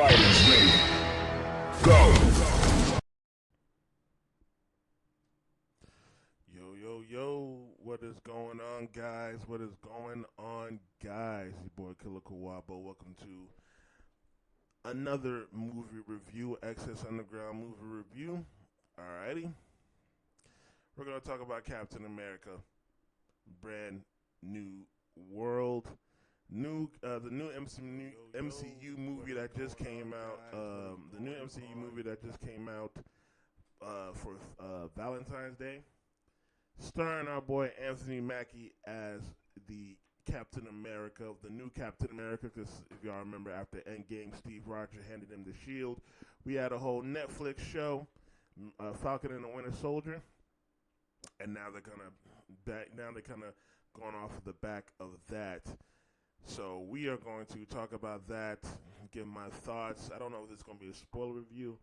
Fighters ready. Go. Yo, what is going on, guys? What is going on, guys? Your boy Killer Kawabo. Welcome to another movie review, Access Underground movie review. Alrighty. We're going to talk about Captain America, brand new world. The new MCU movie that just came out. The new MCU movie that just came out for Valentine's Day, starring our boy Anthony Mackie as the Captain America, the new Captain America. Because if y'all remember, after Endgame, Steve Rogers handed him the shield. We had a whole Netflix show, Falcon and the Winter Soldier, and now they're kind of going off of the back of that. So we are going to talk about that, give my thoughts. I don't know if this is going to be a spoiler review.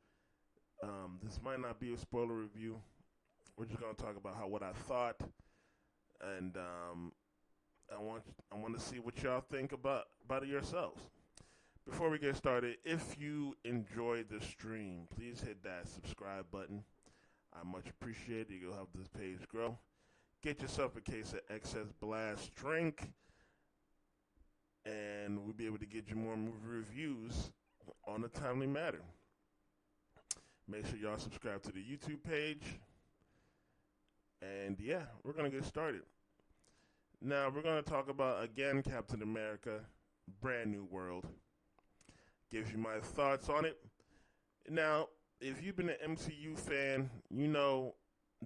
This might not be a spoiler review. We're just going to talk about what I thought, and I want to see what y'all think about it yourselves. Before we get started, if you enjoyed the stream, please hit that subscribe button. I much appreciate it. You'll help this page grow. Get yourself a case of Excess Blast drink, and we'll be able to get you more movie reviews on a timely matter. Make sure y'all subscribe to the YouTube page. And yeah, we're going to get started. Now, we're going to talk about, again, Captain America, Brand New World. Gives you my thoughts on it. Now, if you've been an MCU fan, you know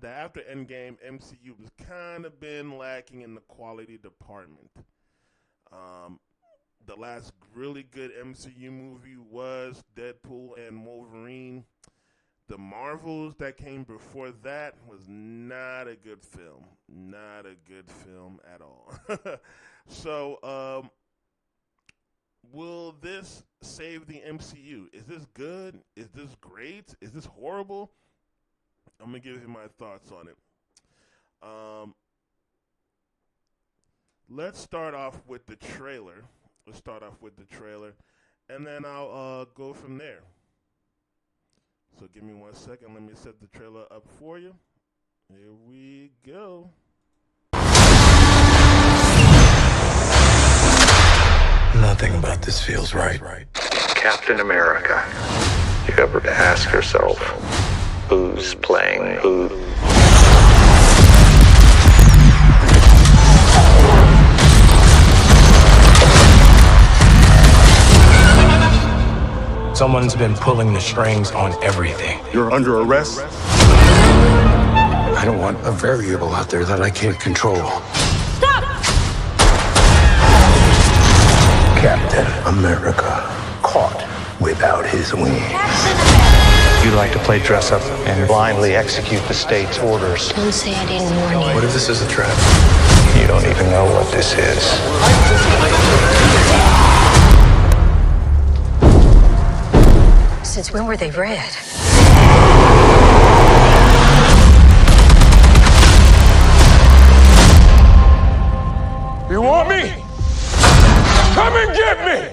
that after Endgame, MCU has kind of been lacking in the quality department. The last really good MCU movie was Deadpool and Wolverine. The Marvels that came before that was not a good film. Not a good film at all. So, will this save the MCU? Is this good? Is this great? Is this horrible? I'm going to give you my thoughts on it. Let's start off with the trailer. And then I'll go from there. So give me 1 second. Let me set the trailer up for you. Here we go. Nothing about this feels right. Captain America. You ever ask yourself, who's playing who? Someone's been pulling the strings on everything. You're under arrest. I don't want a variable out there that I can't control. Stop! Captain America, caught without his wings. You like to play dress up and blindly execute the state's orders. Don't say I didn't warn you. What if this is a trap? You don't even know what this is. Since when were they red? You want me? Come and get me!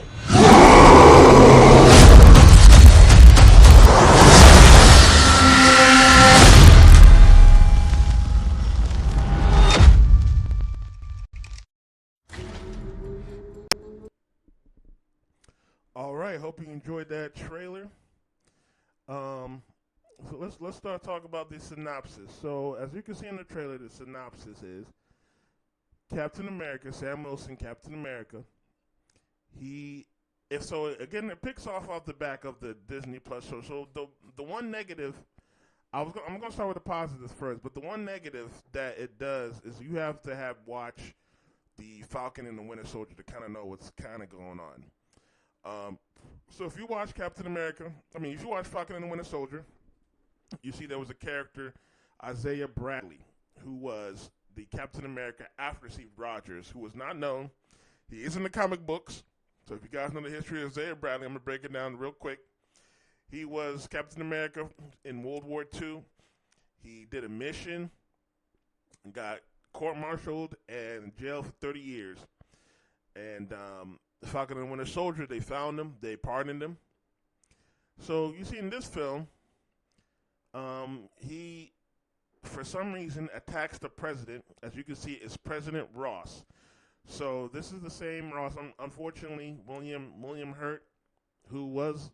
All right, hope you enjoyed that trailer. So let's start talking about the synopsis. So as you can see in the trailer, the synopsis is Captain America, Sam Wilson, Captain America. It picks off the back of the Disney Plus show. So the one negative, I'm gonna start with the positives first. But the one negative that it does is you have to watch the Falcon and the Winter Soldier to kind of know what's kind of going on. So if you watch if you watch Falcon and the Winter Soldier, you see there was a character, Isaiah Bradley, who was the Captain America after Steve Rogers, who was not known. He is in the comic books. So if you guys know the history of Isaiah Bradley, I'm going to break it down real quick. He was Captain America in World War II. He did a mission, got court-martialed, and jailed for 30 years. And Falcon and Winter Soldier, they found him, they pardoned him, So you see in this film, he for some reason attacks the president. As you can see, it's President Ross. So this is the same Ross. Unfortunately, William Hurt, who was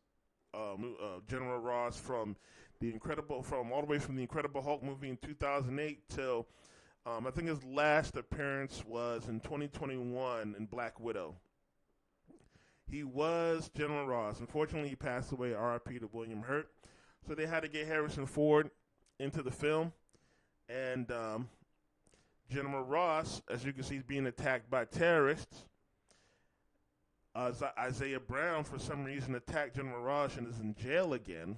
General Ross from all the way from the Incredible Hulk movie in 2008 till I think his last appearance was in 2021 in Black Widow. He was General Ross. Unfortunately, he passed away. R.I.P. to William Hurt. So they had to get Harrison Ford into the film, and General Ross, as you can see, is being attacked by terrorists. Isaiah Brown, for some reason, attacked General Ross and is in jail again.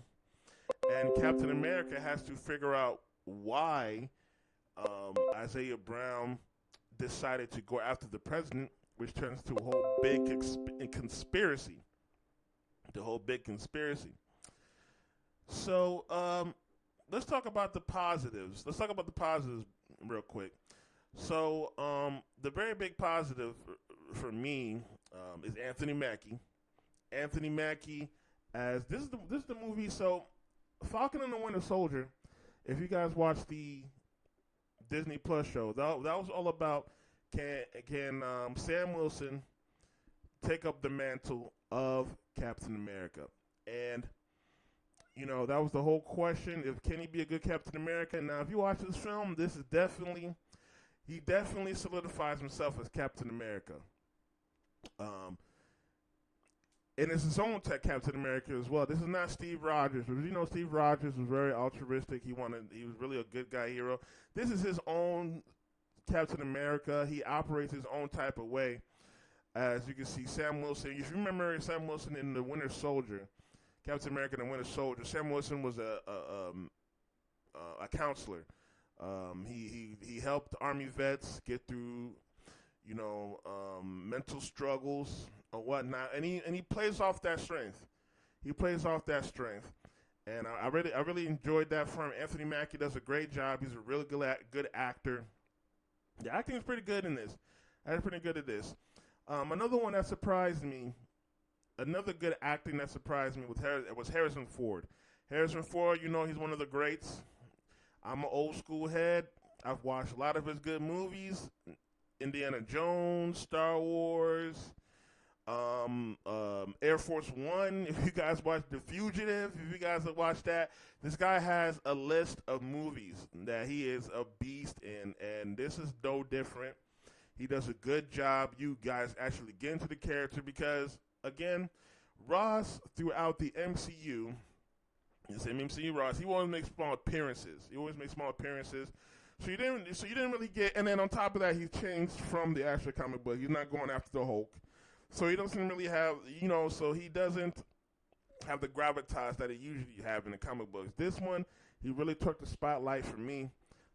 And Captain America has to figure out why Isaiah Brown decided to go after the president, which turns to a whole big conspiracy. The whole big conspiracy. So let's talk about the positives. Let's talk about the positives real quick. So the very big positive for me is Anthony Mackie. Anthony Mackie, as this is the movie. So Falcon and the Winter Soldier. If you guys watch the Disney Plus show, that was all about can Sam Wilson take up the mantle of Captain America, and you know that was the whole question. If can he be a good Captain America? Now, if you watch this film, this is he definitely solidifies himself as Captain America. And it's his own Captain America as well. This is not Steve Rogers. You know, Steve Rogers was very altruistic. He was really a good guy hero. This is his own Captain America. He operates his own type of way. As you can see, Sam Wilson. If you remember Sam Wilson in The Winter Soldier, Captain America and the Winter Soldier, Sam Wilson was a counselor. He helped Army vets get through, mental struggles or whatnot, and he plays off that strength. He plays off that strength, and I really enjoyed that from him. Anthony Mackie does a great job. He's a really good actor. The acting is pretty good in this. I'm pretty good at this. Another one that surprised me, another good acting that surprised me was Harrison Ford. Harrison Ford, he's one of the greats. I'm an old school head. I've watched a lot of his good movies. Indiana Jones, Star Wars, Air Force One. If you guys watch The Fugitive, if you guys have watched that, this guy has a list of movies that he is a beast in, and this is no different. He does a good job. You guys actually get into the character because, again, Ross throughout the MCU, the same MCU Ross, he always makes small appearances. So you didn't really get, and then on top of that, he's changed from the actual comic book. He's not going after the Hulk. So he doesn't really have, so he doesn't have the gravitas that he usually have in the comic books. This one, he really took the spotlight for me.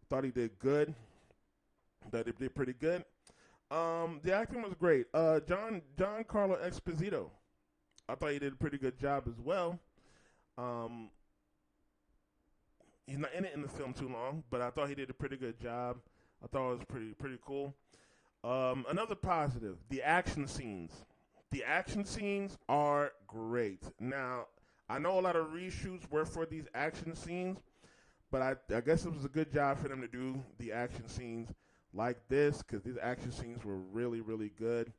Thought he did good. Thought he did pretty good. The acting was great. Giancarlo Esposito, I thought he did a pretty good job as well. He's not in it in the film too long, but I thought he did a pretty good job. I thought it was pretty cool. Another positive, the action scenes. The action scenes are great. Now, I know a lot of reshoots were for these action scenes, but I guess it was a good job for them to do the action scenes like this because these action scenes were really, really good.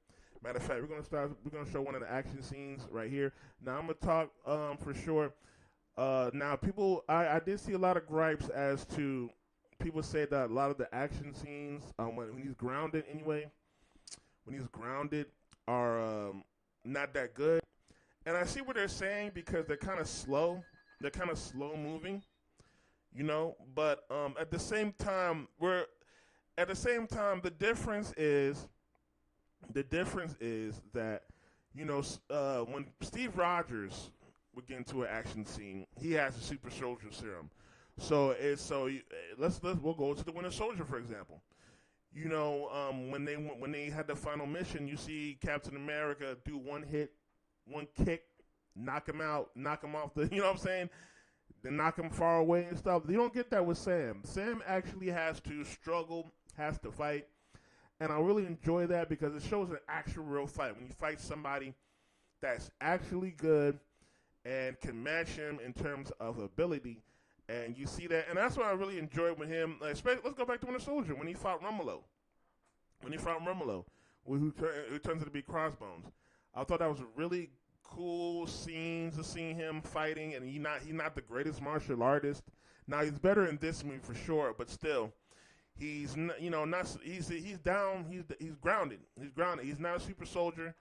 Matter of fact, we're gonna show one of the action scenes right here. Now I'm gonna talk for sure. Now I did see a lot of gripes as to people say that a lot of the action scenes when he's grounded are not that good, and I see what they're saying because they're kind of slow. They're kind of slow moving, But at the same time, the difference is that when Steve Rogers would get into an action scene, he has a super soldier serum. We'll go to the Winter Soldier, for example. When they had the final mission, you see Captain America do one hit, one kick, knock him out, knock him off the, then knock him far away and stuff. You don't get that with Sam. Sam actually has to struggle, has to fight, and I really enjoy that because it shows an actual real fight. When you fight somebody that's actually good and can match him in terms of ability. And you see that, and that's what I really enjoyed with him. Especially, let's go back to Winter Soldier when he fought Romulo. Who turns out to be Crossbones. I thought that was a really cool scene to see him fighting, and he's not the greatest martial artist. Now he's better in this movie for sure, but still, he's not down. He's grounded. He's not a super soldier.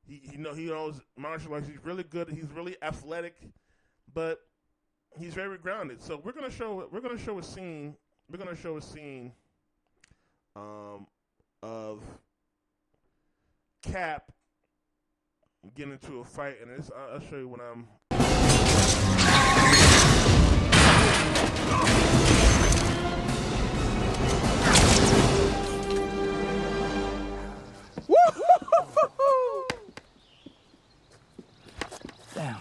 He knows martial arts. He's really good. He's really athletic, but he's very grounded. So we're gonna show a scene. We're gonna show a scene of Cap getting into a fight, and I'll show you when I'm. Damn.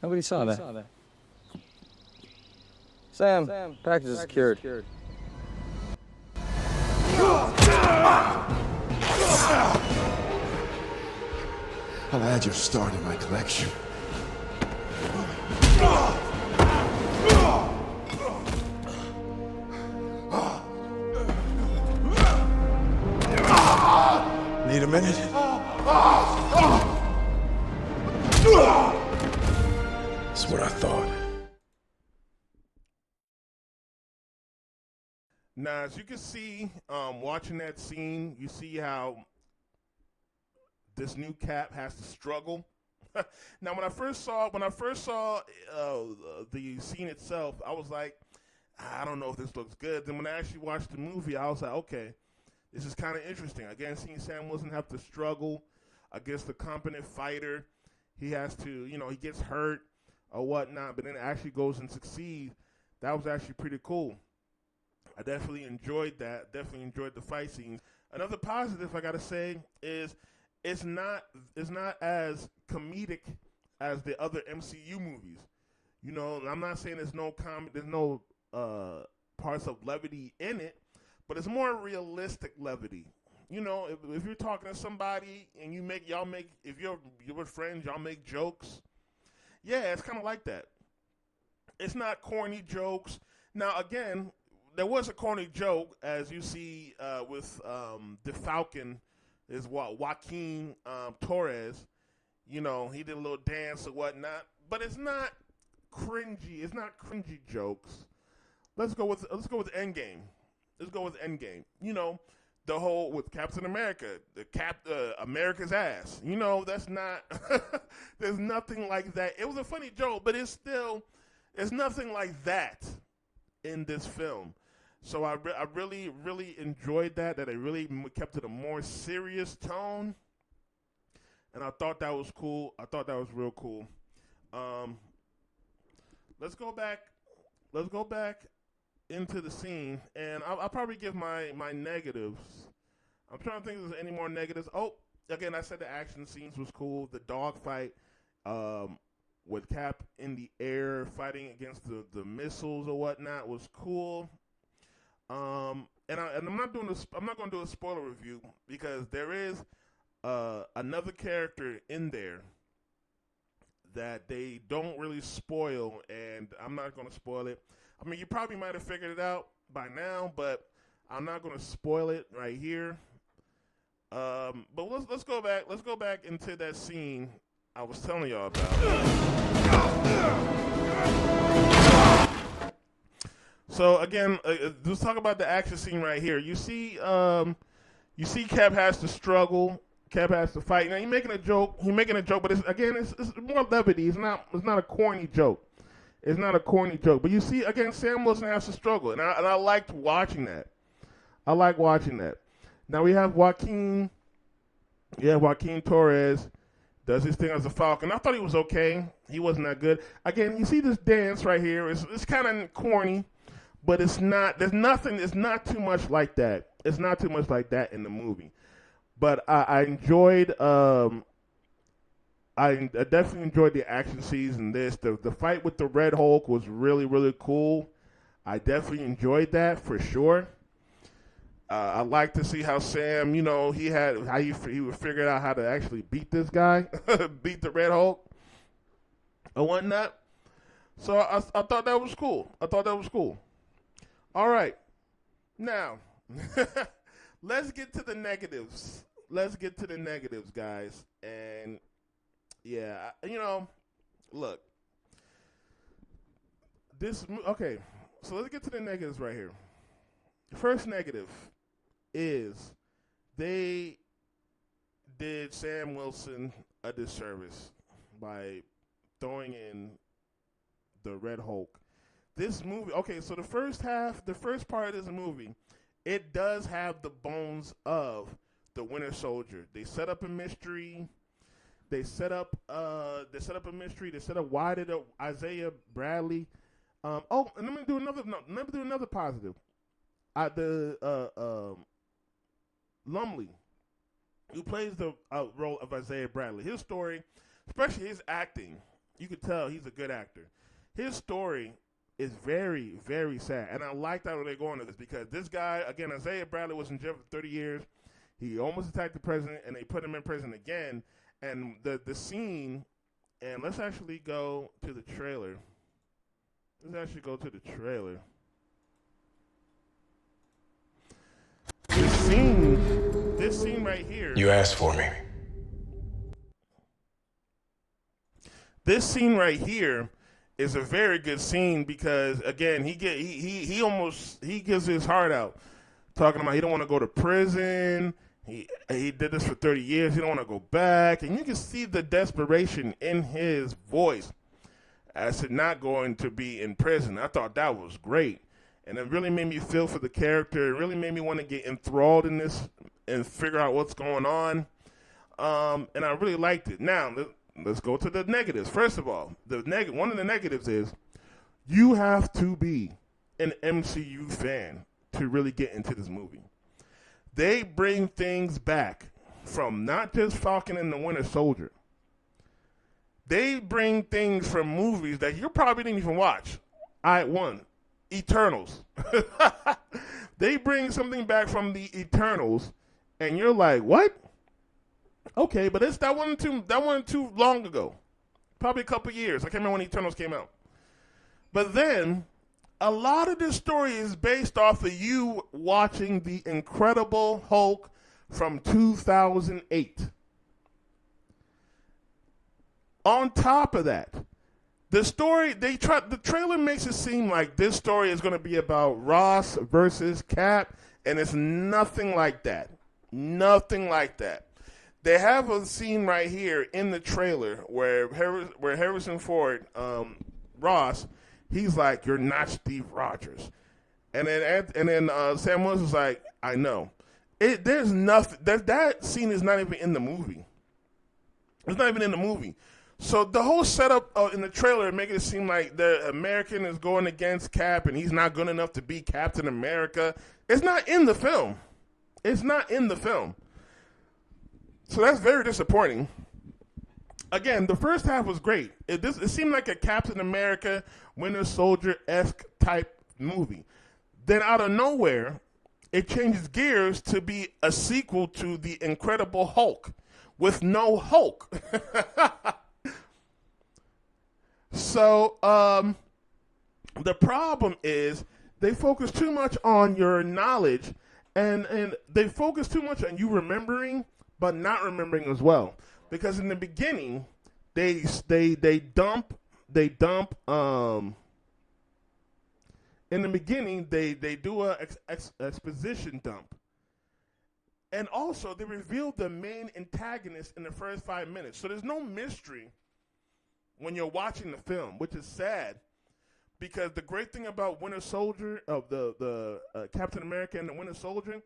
Nobody saw that. Sam, package is secured. I'll add your star to my collection. Need a minute? That's what I thought. Now, as you can see, watching that scene, you see how this new Cap has to struggle. Now, when I first saw the scene itself, I was like, I don't know if this looks good. Then when I actually watched the movie, I was like, okay, this is kind of interesting. Again, seeing Sam Wilson have to struggle against a competent fighter. He has to, he gets hurt or whatnot, but then actually goes and succeeds. That was actually pretty cool. I definitely enjoyed that. Definitely enjoyed the fight scenes. Another positive I gotta say is it's not as comedic as the other MCU movies. I'm not saying there's no parts of levity in it, but it's more realistic levity. If you're talking to somebody and if you're with friends, y'all make jokes. Yeah, it's kind of like that. It's not corny jokes. Now, again, there was a corny joke, as you see with the Falcon, is Joaquin Torres. He did a little dance or whatnot, but it's not cringy. It's not cringy jokes. Let's go with Endgame. The whole with Captain America, America's ass. That's not. There's nothing like that. It was a funny joke, but it's nothing like that in this film. So I really, really enjoyed that they really kept it a more serious tone, and I thought that was cool. I thought that was real cool. Let's go back into the scene, and I'll probably give my negatives. I'm trying to think if there's any more negatives. Oh, again, I said the action scenes was cool. The dogfight with Cap in the air fighting against the missiles or whatnot was cool. And I'm not going to do a spoiler review because there is another character in there that they don't really spoil, and I'm not going to spoil it. I mean, you probably might have figured it out by now, but I'm not going to spoil it right here. But let's go back. Let's go back into that scene I was telling y'all about. So again, let's talk about the action scene right here. You see Cap has to struggle. Cap has to fight. Now he's making a joke, but it's more levity. It's not a corny joke. It's not a corny joke. But you see, again, Sam Wilson has to struggle, and I liked watching that. I like watching that. Now we have Joaquin Torres does his thing as a Falcon. I thought he was okay. He wasn't that good. Again, you see this dance right here. It's kind of corny, but it's not. It's not too much like that. It's not too much like that in the movie. But I enjoyed. I definitely enjoyed the action scenes in this. The fight with the Red Hulk was really, really cool. I definitely enjoyed that for sure. I like to see how Sam, he would figure out how to actually beat this guy, beat the Red Hulk. or whatnot. So I thought that was cool. All right. Now, let's get to the negatives. Guys. And, yeah, look. Okay, so let's get to the negatives right here. First negative is they did Sam Wilson a disservice by throwing in the Red Hulk. This movie, okay, so the first part of this movie, it does have the bones of the Winter Soldier. They set up a mystery. They set up a mystery. They set up why did Isaiah Bradley. And let me do another positive. Lumley, who plays the role of Isaiah Bradley, his story, especially his acting, you could tell he's a good actor. His story is very, very sad, and I like that when they go into this because this guy, again, Isaiah Bradley was in jail for 30 years. He almost attacked the president, and they put him in prison again. And the scene, and let's actually go to the trailer. This scene right here. You asked for me. This scene right here is a very good scene because again he gives his heart out, talking about he don't want to go to prison. He did this for 30 years. He don't want to go back, and you can see the desperation in his voice as to not going to be in prison. I thought that was great, and it really made me feel for the character. It really made me want to get enthralled in this and figure out what's going on. And I really liked it. Now let's go to the negatives. First of all, one of the negatives is you have to be an MCU fan to really get into this movie. They bring things back from not just Falcon and the Winter Soldier. They bring things from movies that you probably didn't even watch. Eternals. They bring something back from the Eternals, and you're like, what? Okay, but that wasn't too long ago. Probably a couple years. I can't remember when Eternals came out. But then, a lot of this story is based off of you watching The Incredible Hulk from 2008. On top of that, the trailer makes it seem like this story is going to be about Ross versus Cap, and it's nothing like that. Nothing like that. They have a scene right here in the trailer where Harrison Ford, Ross, he's like, "You're not Steve Rogers," and then Sam Wilson's like, "I know." There's nothing. That scene is not even in the movie. It's not even in the movie. So the whole setup in the trailer making it seem like the American is going against Cap and he's not good enough to be Captain America. It's not in the film. So that's very disappointing. Again, the first half was great. It seemed like a Captain America, Winter Soldier-esque type movie. Then out of nowhere, it changes gears to be a sequel to The Incredible Hulk with no Hulk. So the problem is they focus too much on your knowledge and they focus too much on you remembering but not remembering as well. Because in the beginning they dump in the beginning they do a exposition dump. And also they reveal the main antagonist in the first 5 minutes. So there's no mystery when you're watching the film, which is sad, because the great thing about Winter Soldier, of the Captain America and the Winter Soldier,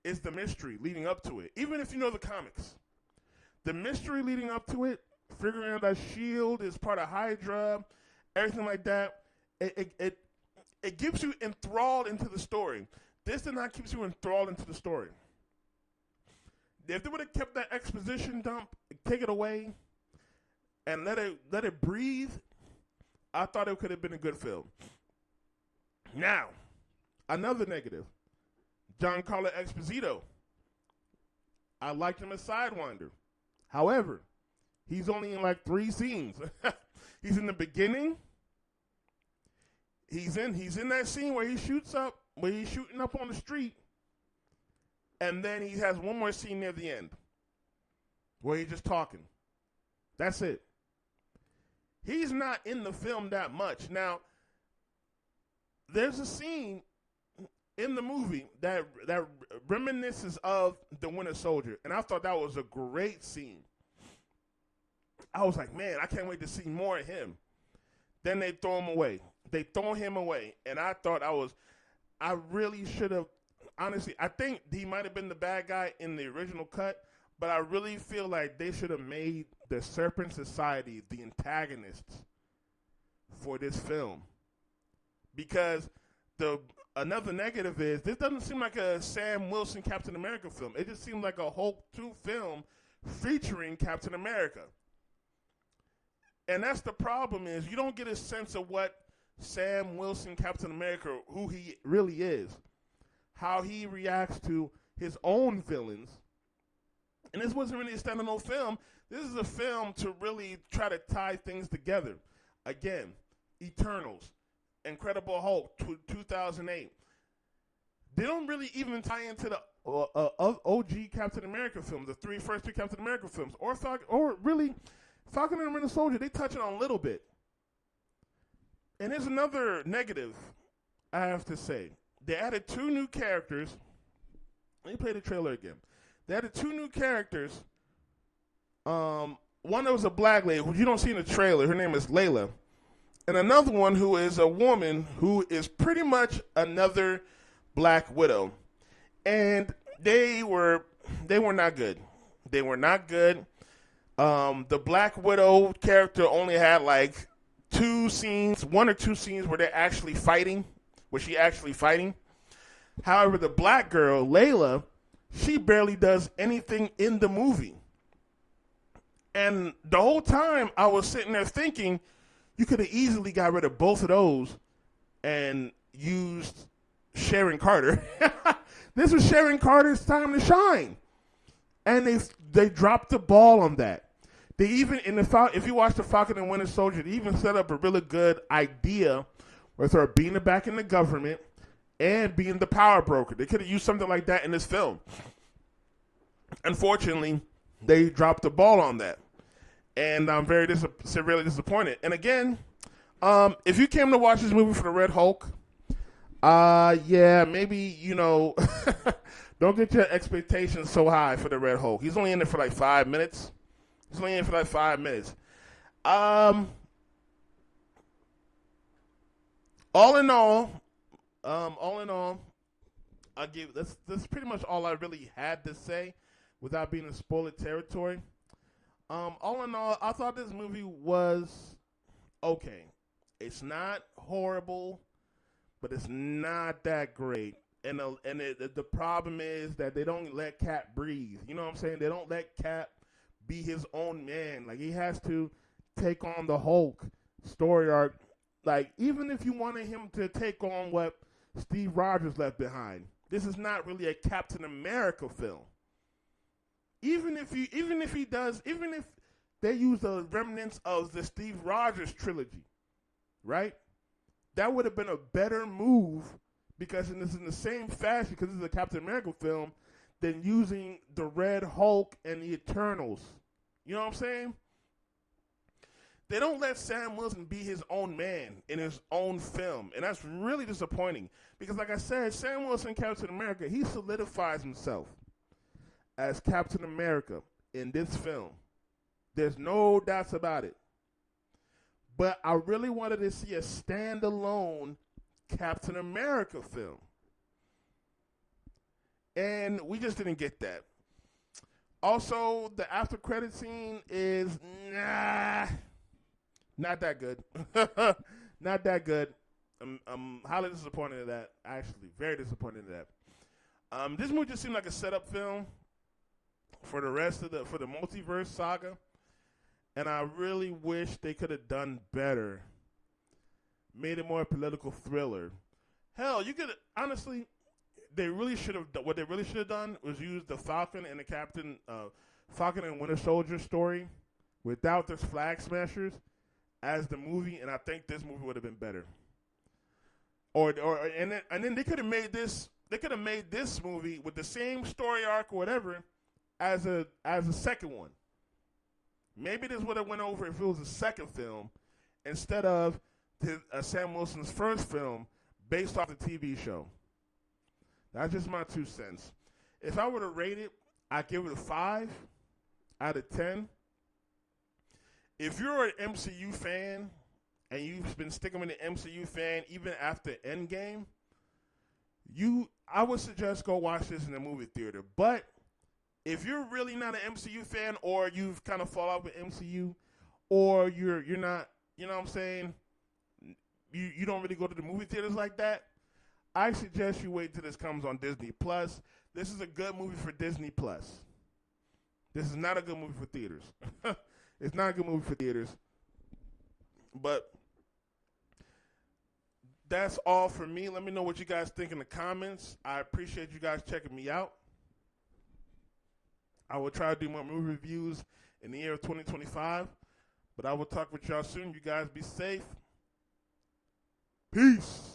is the mystery leading up to it. Even if you know the comics, the mystery leading up to it, figuring out that S.H.I.E.L.D. is part of Hydra, everything like that, it gives you enthralled into the story. This did not keep you enthralled into the story. If they would have kept that exposition dump, take it away, and let it breathe, I thought it could have been a good film. Now, another negative, Giancarlo Esposito. I liked him as Sidewinder. However, he's only in like 3 scenes. He's in the beginning. He's in that scene where he's shooting up on the street, and then he has one more scene near the end where he's just talking. That's it. He's not in the film that much. Now, there's a scene in the movie that reminisces of The Winter Soldier, and I thought that was a great scene. I was like, man, I can't wait to see more of him. Then they throw him away. They throw him away, and I thought I really should have, honestly, I think he might have been the bad guy in the original cut, but I really feel like they should have made the Serpent Society the antagonists for this film. Because another negative is, this doesn't seem like a Sam Wilson Captain America film. It just seems like a Hulk 2 film featuring Captain America. And that's the problem, is you don't get a sense of what Sam Wilson, Captain America, who he really is, how he reacts to his own villains. And this wasn't really a standalone film. This is a film to really try to tie things together. Again, Eternals, Incredible Hulk, 2008. They don't really even tie into the OG Captain America films, the first three Captain America films, or really Falcon and the Winter Soldier. They touch it on a little bit. And there's another negative I have to say. They added 2 new characters. Let me play the trailer again. They added 2 new characters. One that was a black lady, who you don't see in the trailer. Her name is Layla. And another one who is a woman who is pretty much another Black Widow. And they were not good. They were not good. The Black Widow character only had like 1 or 2 scenes where they're actually fighting, where she actually fighting. However, the black girl, Layla, she barely does anything in the movie. And the whole time I was sitting there thinking, you could have easily got rid of both of those and used Sharon Carter. This was Sharon Carter's time to shine. And they dropped the ball on that. They even, if you watch the Falcon and Winter Soldier, they even set up a really good idea with her being back in the government and being the power broker. They could have used something like that in this film. Unfortunately, they dropped the ball on that. And I'm very severely disappointed. And again, if you came to watch this movie for the Red Hulk, yeah, maybe, don't get your expectations so high for the Red Hulk. He's only in it for like 5 minutes. All in all, I give that's pretty much all I really had to say without being in spoiler territory. All in all, I thought this movie was okay. It's not horrible, but it's not that great. And the problem is that they don't let Cap breathe. You know what I'm saying? They don't let Cap be his own man. Like, he has to take on the Hulk story arc. Like, even if you wanted him to take on what Steve Rogers left behind, this is not really a Captain America film. Even if they use the remnants of the Steve Rogers trilogy, right? That would have been a better move, because it's in the same fashion, because this is a Captain America film, than using the Red Hulk and the Eternals. You know what I'm saying? They don't let Sam Wilson be his own man in his own film, and that's really disappointing. Because like I said, Sam Wilson, Captain America, he solidifies himself as Captain America in this film. There's no doubts about it. But I really wanted to see a standalone Captain America film. And we just didn't get that. Also, the after credit scene is not that good. Not that good. I'm highly disappointed in that. Actually, very disappointed in that. This movie just seemed like a setup film for the rest of the multiverse saga, and I really wish they could have done better. Made it more a political thriller. Hell, you could honestly. What they really should have done was use the Falcon and the Falcon and Winter Soldier story without the Flag Smashers, as the movie, and I think this movie would have been better. And then they could have made this. They could have made this movie with the same story arc or whatever as a second one. Maybe this would have went over if it was a second film instead of Sam Wilson's first film based off the TV show. That's just my 2 cents. If I were to rate it, I'd give it a 5 out of 10. If you're an MCU fan and you've been sticking with the MCU fan even after Endgame, I would suggest go watch this in the movie theater. But if you're really not an MCU fan, or you've kind of fallen out with MCU, or you're not, you know what I'm saying, you don't really go to the movie theaters like that, I suggest you wait till this comes on Disney Plus. This is a good movie for Disney Plus. This is not a good movie for theaters. It's not a good movie for theaters. But that's all for me. Let me know what you guys think in the comments. I appreciate you guys checking me out. I will try to do more movie reviews in the year of 2025. But I will talk with y'all soon. You guys be safe. Peace.